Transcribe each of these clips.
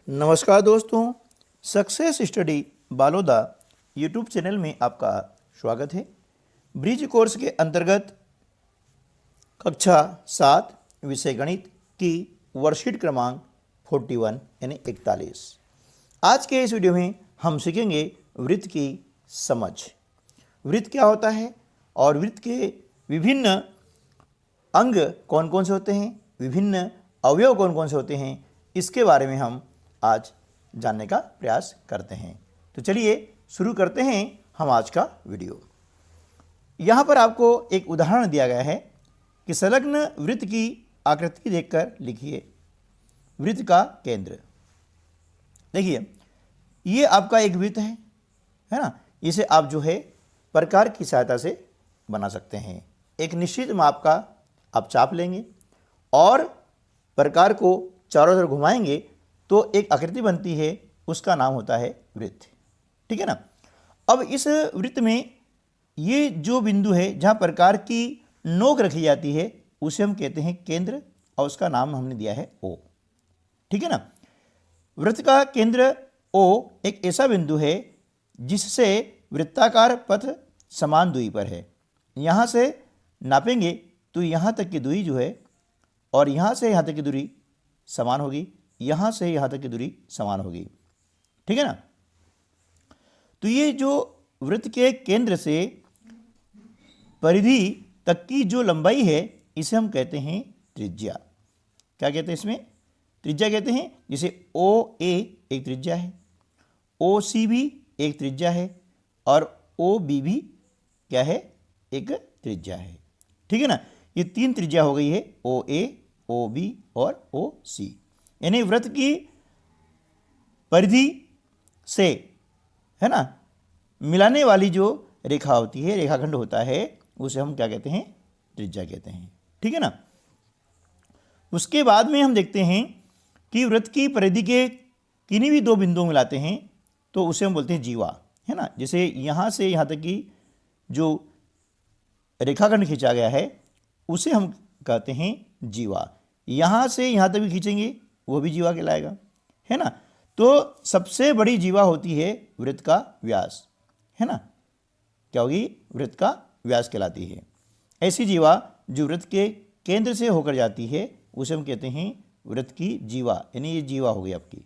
नमस्कार दोस्तों, success study Baloda YouTube channel में आपका स्वागत है। ब्रिज कोर्स के अंतर्गत कक्षा 7 विषय गणित की वर्कशीट क्रमांक 41 यानी 41। आज के इस वीडियो में हम सीखेंगे वृत्त की समझ। वृत्त क्या होता है और वृत्त के विभिन्न अंग कौन कौन से होते हैं, विभिन्न अवयव कौन कौन से होते हैं, इसके बारे में हम आज जानने का प्रयास करते हैं। तो चलिए शुरू करते हैं हम आज का वीडियो। यहाँ पर आपको एक उदाहरण दिया गया है कि संलग्न वृत्त की आकृति देखकर लिखिए वृत्त का केंद्र। देखिए, ये आपका एक वृत्त है ना। इसे आप जो है प्रकार की सहायता से बना सकते हैं। एक निश्चित माप का आप चाप लेंगे और प्रकार को चारों तरफ घुमाएंगे तो एक आकृति बनती है, उसका नाम होता है वृत्त। ठीक है ना। अब इस वृत्त में ये जो बिंदु है जहाँ प्रकार की नोक रखी जाती है उसे हम कहते हैं केंद्र और उसका नाम हमने दिया है ओ। ठीक है ना। वृत्त का केंद्र ओ एक ऐसा बिंदु है जिससे वृत्ताकार पथ समान दूरी पर है। यहाँ से नापेंगे तो यहाँ तक की दूरी जो है और यहाँ से यहाँ तक की दूरी समान होगी, यहाँ से यहाँ तक की दूरी समान होगी। ठीक है ना। तो ये जो वृत्त के केंद्र से परिधि तक की जो लंबाई है इसे हम कहते हैं त्रिज्या। क्या कहते हैं इसमें? त्रिज्या कहते हैं। जैसे ओ ए एक त्रिज्या है, ओ सी भी एक त्रिज्या है और ओ बी भी क्या है? एक त्रिज्या है। ठीक है ना। ये तीन त्रिज्या हो गई है, ओ ए, ओ बी और ओ सी। यानी वृत्त की परिधि से है ना मिलाने वाली जो रेखा होती है, रेखाखंड होता है, उसे हम क्या कहते हैं? त्रिज्या कहते हैं। ठीक है ना। उसके बाद में हम देखते हैं कि वृत्त की परिधि के किन्हीं भी दो बिंदुओं मिलाते हैं तो उसे हम बोलते हैं जीवा, है ना। जैसे यहाँ से यहाँ तक की जो रेखाखंड खींचा गया है उसे हम कहते हैं जीवा। यहाँ से यहाँ तक भी खींचेंगे वो भी जीवा कहलाएगा, है ना। तो सबसे बड़ी जीवा होती है वृत्त का व्यास, है ना। क्या होगी? वृत्त का व्यास कहलाती है। ऐसी जीवा जो वृत्त के केंद्र से होकर जाती है उसे हम कहते हैं वृत्त की जीवा, यानी ये जीवा हो गई आपकी,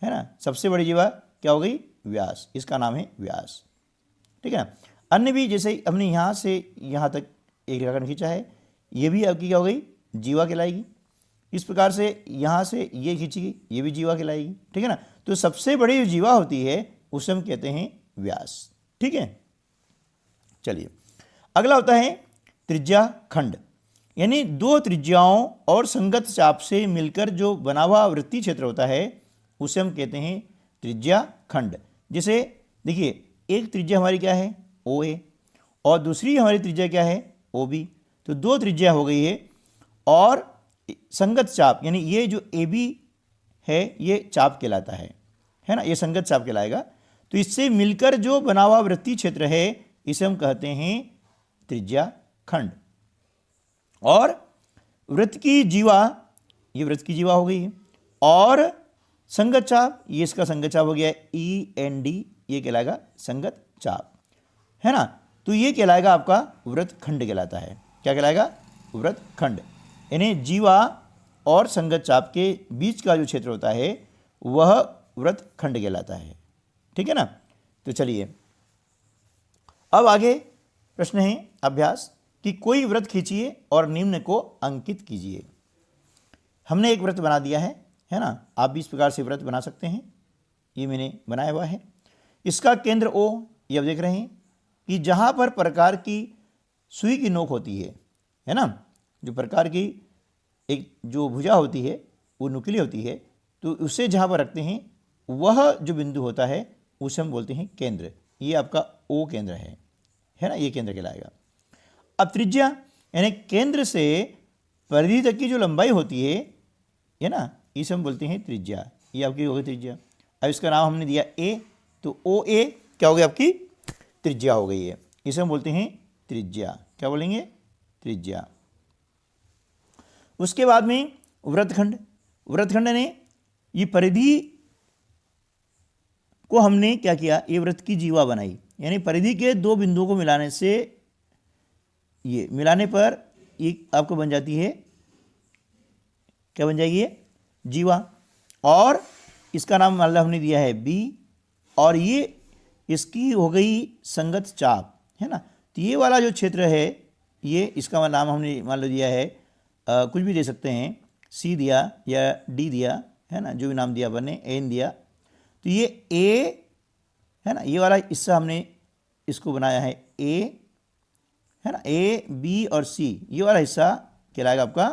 है ना। सबसे बड़ी जीवा क्या हो गई? व्यास, इसका नाम है व्यास। ठीक है ना। अन्य भी जैसे हमने यहाँ से यहाँ तक एक रेखाखंड खींचा है, ये भी आपकी क्या हो गई? जीवा कहलाएगी। इस प्रकार से यहाँ से ये खींचेगी, ये भी जीवा कहलाएगी। ठीक है ना। तो सबसे बड़ी जो जीवा होती है उसे हम कहते हैं व्यास। ठीक है। चलिए, अगला होता है त्रिज्या खंड, यानी दो त्रिज्याओं और संगत चाप से मिलकर जो बना हुआ वृत्तीय क्षेत्र होता है उसे हम कहते हैं त्रिज्या खंड। जैसे देखिए, एक त्रिज्या हमारी क्या है? ओ ए, और दूसरी हमारी त्रिज्या क्या है? O B. तो दो त्रिज्या हो गई है और संगत चाप, यानी ये जो ए बी है ये चाप कहलाता है ना। ये संगत चाप कहलाएगा। तो इससे मिलकर जो बना हुआ वृत्तीय क्षेत्र है इसे हम कहते हैं त्रिज्या खंड। और वृत्त की जीवा, ये वृत्त की जीवा हो गई है, और संगत चाप, ये इसका संगत चाप हो गया ई एन डी, ये कहलाएगा संगत चाप, है ना। तो ये कहलाएगा आपका वृत्त खंड कहलाता है। क्या कहलाएगा? वृत्त खंड। यानी जीवा और संगत चाप के बीच का जो क्षेत्र होता है वह वृत्त खंड कहलाता है। ठीक है ना। तो चलिए, अब आगे प्रश्न है अभ्यास कि कोई वृत्त खींचिए और निम्न को अंकित कीजिए। हमने एक वृत्त बना दिया है ना। आप भी इस प्रकार से वृत्त बना सकते हैं। ये मैंने बनाया हुआ है। इसका केंद्र ओ, ये आप देख रहे हैं कि जहाँ पर प्रकार की सुई की नोक होती है ना, जो प्रकार की एक जो भुजा होती है वो नुकीली होती है, तो उसे जहाँ पर रखते हैं वह जो बिंदु होता है उसे हम बोलते हैं केंद्र। ये आपका ओ केंद्र है ना, ये केंद्र कहलाएगा। अब त्रिज्या, यानी केंद्र से परिधि तक की जो लंबाई होती है ना, इसे हम बोलते हैं त्रिज्या। ये आपकी हो गई त्रिज्या। अब इसका नाम हमने दिया ए, तो ओ ए क्या हो गई? आपकी त्रिज्या हो गई है। इसे हम बोलते हैं त्रिज्या। क्या बोलेंगे? त्रिज्या। उसके बाद में वृत्तखंड। वृत्तखंड ने ये परिधि को हमने क्या किया, ये वृत्त की जीवा बनाई, यानी परिधि के दो बिंदुओं को मिलाने से, ये मिलाने पर ये आपको बन जाती है, क्या बन जाएगी ये, जीवा। और इसका नाम मान लो हमने दिया है बी, और ये इसकी हो गई संगत चाप, है ना। तो ये वाला जो क्षेत्र है, ये इसका नाम हमने मान लो दिया है, कुछ भी दे सकते हैं, सी दिया या डी दिया, है ना, जो भी नाम दिया बने, एन दिया। तो ये ए है ना, ये वाला हिस्सा हमने इसको बनाया है ए, है ना, ए बी और सी, ये वाला हिस्सा कहलाएगा आपका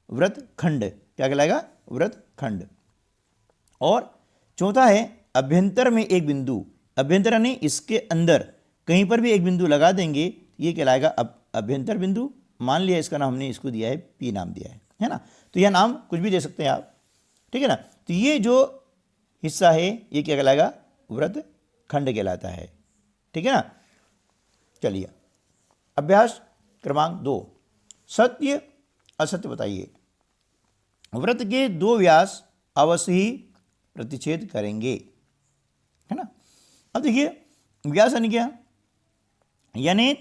वृत्त खंड। क्या कहलाएगा, वृत्त खंड। और चौथा है अभ्यंतर में एक बिंदु, अभ्यंतर यानी इसके अंदर कहीं पर भी एक बिंदु लगा देंगे, ये कहलाएगा अभ्यंतर बिंदु। मान लिया इसका नाम हमने इसको दिया है पी, नाम दिया है ना। तो यह नाम कुछ भी दे सकते हैं आप, ठीक है ना। तो ये जो हिस्सा है ये क्या कहलाएगा, वृत्त खंड कहलाता है, ठीक है ना। चलिए अभ्यास क्रमांक 2, सत्य असत्य बताइए। वृत्त के दो व्यास अवश्य ही प्रतिच्छेद करेंगे, है ना। अब देखिए व्यास यानी क्या, यानी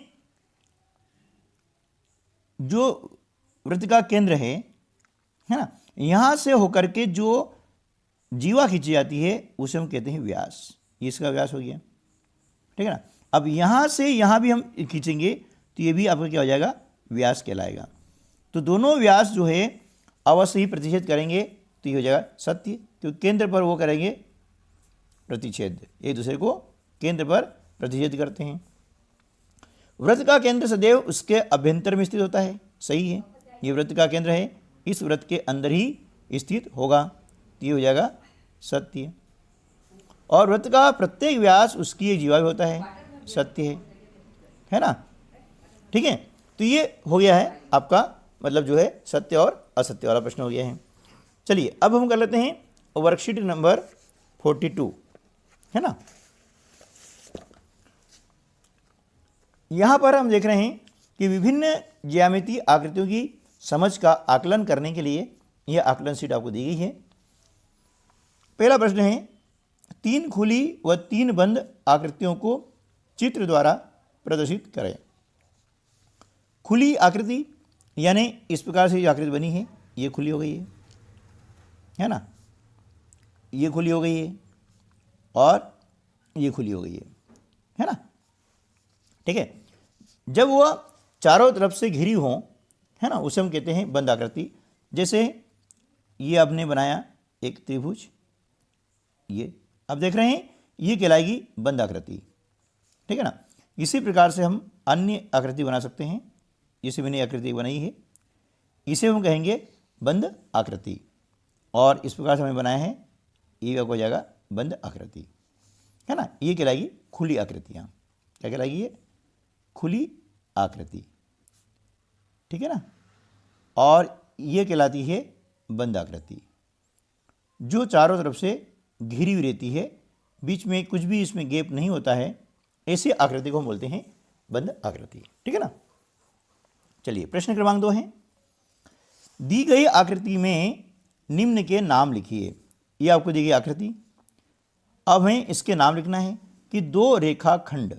जो वृत्त का केंद्र है ना, यहां से होकर के जो जीवा खींची जाती है उसे हम कहते हैं व्यास। ये इसका व्यास हो गया, ठीक है ना। अब यहां से यहां भी हम खींचेंगे तो ये भी आपका क्या हो जाएगा, व्यास कहलाएगा। तो दोनों व्यास जो है अवश्य ही प्रतिच्छेद करेंगे, तो ये हो जाएगा सत्य, क्योंकि केंद्र पर वो करेंगे प्रतिच्छेद, एक दूसरे को केंद्र पर प्रतिच्छेद करते हैं। वृत्त का केंद्र सदैव उसके अभ्यंतर में स्थित होता है, सही है, ये वृत्त का केंद्र है, इस वृत्त के अंदर ही स्थित होगा, तो ये हो जाएगा सत्य। और वृत्त का प्रत्येक व्यास उसकी एक जीवा भी होता है, सत्य है ना, ठीक है। तो ये हो गया है आपका मतलब जो है सत्य और असत्य वाला प्रश्न हो गया है। चलिए अब हम कर लेते हैं वर्कशीट नंबर 42, है ना। यहाँ पर हम देख रहे हैं कि विभिन्न ज्यामितीय आकृतियों की समझ का आकलन करने के लिए यह आकलन शीट आपको दी गई है। पहला प्रश्न है, 3 खुली व 3 बंद आकृतियों को चित्र द्वारा प्रदर्शित करें। खुली आकृति यानी इस प्रकार से जो आकृति बनी है ये खुली हो गई है ना, ये खुली हो गई है और ये खुली हो गई है ना, ठीक है। जब वह चारों तरफ से घिरी हो, है ना, उसे हम कहते हैं बंद आकृति। जैसे ये आपने बनाया एक त्रिभुज, ये अब देख रहे हैं ये कहलाएगी बंद आकृति, ठीक है ना। इसी प्रकार से हम अन्य आकृति बना सकते हैं, जैसे मैंने आकृति बनाई है इसे हम कहेंगे बंद आकृति, और इस प्रकार से हमने बनाया है ये हो जाएगा बंद आकृति, है ना। ये कहलाएगी खुली आकृतियाँ, क्या कहलाएगी ये, खुली आकृति, ठीक है ना। और ये कहलाती है बंद आकृति, जो चारों तरफ से घिरी हुई रहती है, बीच में कुछ भी इसमें गैप नहीं होता है, ऐसे आकृति को हम बोलते हैं बंद आकृति, ठीक है ना। चलिए प्रश्न क्रमांक 2 है, दी गई आकृति में निम्न के नाम लिखिए। ये आपको दी गई आकृति, अब हमें इसके नाम लिखना है कि 2 रेखाखंड,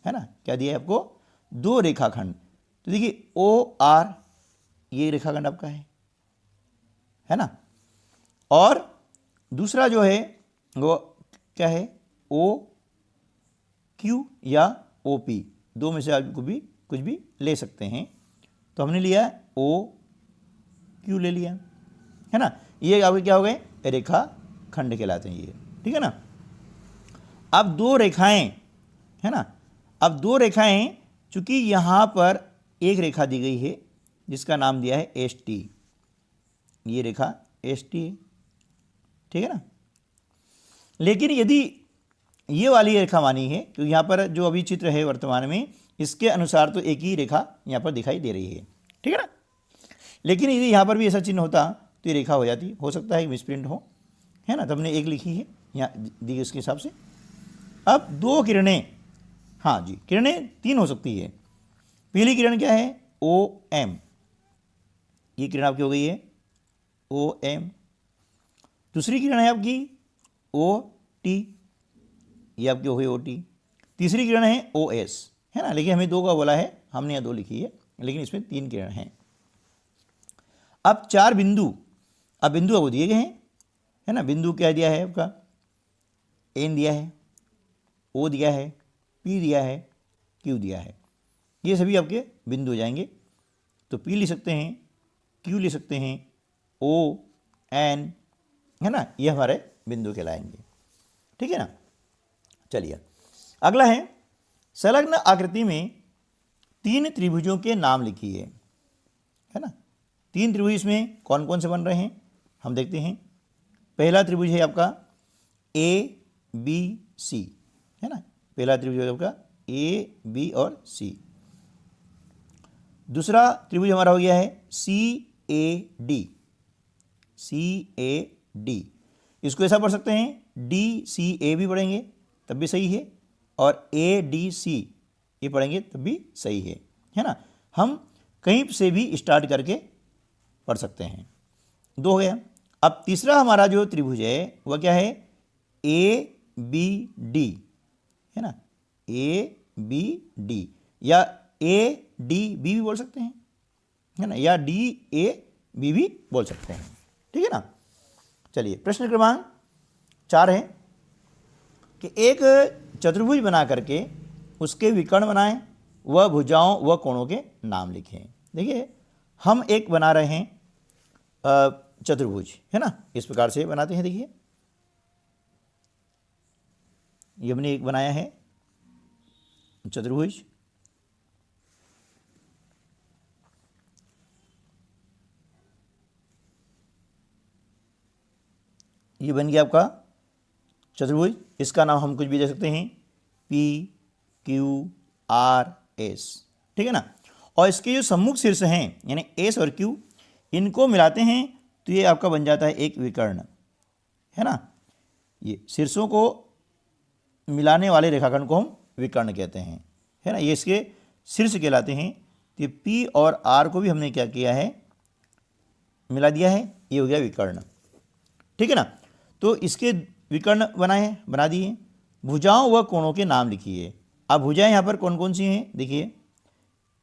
है ना, क्या दिया है आपको, 2 रेखाखंड। तो देखिए ओ आर ये रेखाखंड आपका है ना, और दूसरा जो है वो क्या है, ओ क्यू या ओ पी, दो में से आप कुछ भी ले सकते हैं। तो हमने लिया ओ क्यू ले लिया, है ना। ये आपके क्या हो गए, रेखा खंड कहलाते हैं ये, ठीक है ना। अब 2 रेखाएं, है ना, अब 2 रेखाएं, चूंकि यहां पर एक रेखा दी गई है जिसका नाम दिया है एस टी, ये रेखा एस टी है, ठीक है ना। लेकिन यदि ये वाली रेखा मानी है, क्योंकि यहाँ पर जो अभी चित्र है वर्तमान में इसके अनुसार तो एक ही रेखा यहाँ पर दिखाई दे रही है, ठीक है ना। लेकिन यदि यहाँ पर भी ऐसा चिन्ह होता तो ये रेखा हो जाती, हो सकता है मिसप्रिंट हो, है ना। तो हमने एक लिखी है यहाँ दी गई उसके हिसाब से। अब 2 किरणें, हाँ जी, किरणें 3 हो सकती है। पहली किरण क्या है, ओ एम, ये किरण आपकी हो गई है ओ एम। दूसरी किरण है आपकी ओ टी, ये आपकी हो गई ओ टी। तीसरी किरण है ओ एस, है ना, लेकिन हमें 2 का बोला है, हमने यहाँ 2 लिखी है, लेकिन इसमें 3 किरण हैं। अब 4 बिंदु, अब बिंदु आपको दिए गए हैं, है ना। बिंदु क्या दिया है आपका, एन दिया है, ओ दिया है, पी दिया है, क्यू दिया है। ये सभी आपके बिंदु हो जाएंगे। तो पी लिख सकते हैं, क्यू लिख सकते हैं, ओ, एन, है ना, ये हमारे बिंदु कहलाएंगे। ठीक है ना। चलिए अगला है, संलग्न आकृति में 3 त्रिभुजों के नाम लिखिए, है ना। 3 त्रिभुज इसमें कौन कौन से बन रहे हैं हम देखते हैं। पहला त्रिभुज है आपका ए बी सी, है ना, पहला त्रिभुज है आपका ए बी और सी। दूसरा त्रिभुज हमारा हो गया है सी A D, C A D. इसको ऐसा पढ़ सकते हैं डी सी ए भी पढ़ेंगे तब भी सही है, और ए डी सी ये पढ़ेंगे तब भी सही है ना। हम कहीं से भी स्टार्ट करके पढ़ सकते हैं। 2 हो गया। अब तीसरा हमारा जो त्रिभुज है वह क्या है, ए बी डी, है ना, ए बी डी, या ए डी बी भी बोल सकते हैं, है ना, या डी ए बी भी बोल सकते हैं। ठीक है ना। चलिए प्रश्न क्रमांक 4 है कि एक चतुर्भुज बना करके उसके विकर्ण बनाएं, वह भुजाओं व कोणों के नाम लिखें। देखिए हम एक बना रहे हैं चतुर्भुज, है ना, इस प्रकार से बनाते हैं। देखिए ये हमने एक बनाया है चतुर्भुज, ये बन गया आपका चतुर्भुज। इसका नाम हम कुछ भी दे सकते हैं, पी क्यू आर एस, ठीक है ना। और इसके जो सम्मुख शीर्ष हैं यानी एस और क्यू, इनको मिलाते हैं तो ये आपका बन जाता है एक विकर्ण, है ना। ये शीर्षों को मिलाने वाले रेखाखंड को हम विकर्ण कहते हैं, है ना। ये इसके शीर्ष कहलाते हैं। तो ये पी और आर को भी हमने क्या किया है, मिला दिया है, ये हो गया विकर्ण। ठीक है ना। तो इसके विकर्ण बना दिए। भुजाओं व कोणों के नाम लिखिए। अब भुजाएं यहाँ पर कौन कौन सी हैं देखिए,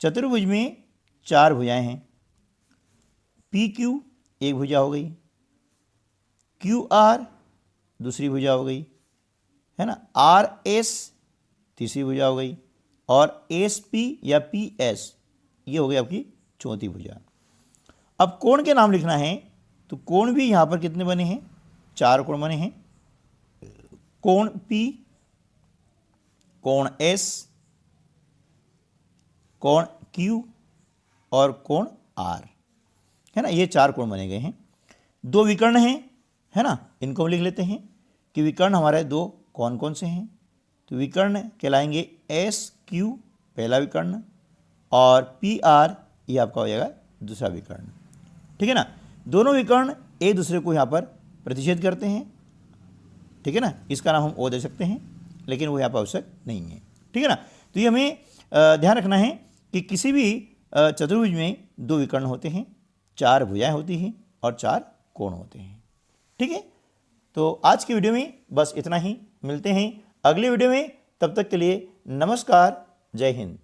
चतुर्भुज में 4 भुजाएं हैं। पी क्यू एक भुजा हो गई, क्यू आर दूसरी भुजा हो गई, है ना, आर एस तीसरी भुजा हो गई, और एस पी या पी एस ये हो गई आपकी चौथी भुजा। अब कोण के नाम लिखना है, तो कोण भी यहाँ पर कितने बने हैं, 4 कोण बने हैं। कोण पी, कोण एस, कोण क्यू और कोण आर, है ना, ये 4 कोण बने गए हैं। 2 विकर्ण हैं, है ना, इनको हम लिख लेते हैं कि विकर्ण हमारे 2 कौन कौन से हैं। तो विकर्ण कहलाएंगे एस क्यू पहला विकर्ण, और पी आर ये आपका हो जाएगा दूसरा विकर्ण। ठीक है ना। दोनों विकर्ण एक दूसरे को यहाँ पर प्रतिच्छेद करते हैं, ठीक है ना। इसका नाम हम ओ दे सकते हैं, लेकिन वो यहाँ पर आवश्यक नहीं है। ठीक है ना। तो ये हमें ध्यान रखना है कि किसी भी चतुर्भुज में 2 विकर्ण होते हैं, 4 भुजाएं होती हैं और 4 कोण होते हैं। ठीक है। तो आज की वीडियो में बस इतना ही, मिलते हैं अगले वीडियो में। तब तक के लिए नमस्कार, जय हिंद।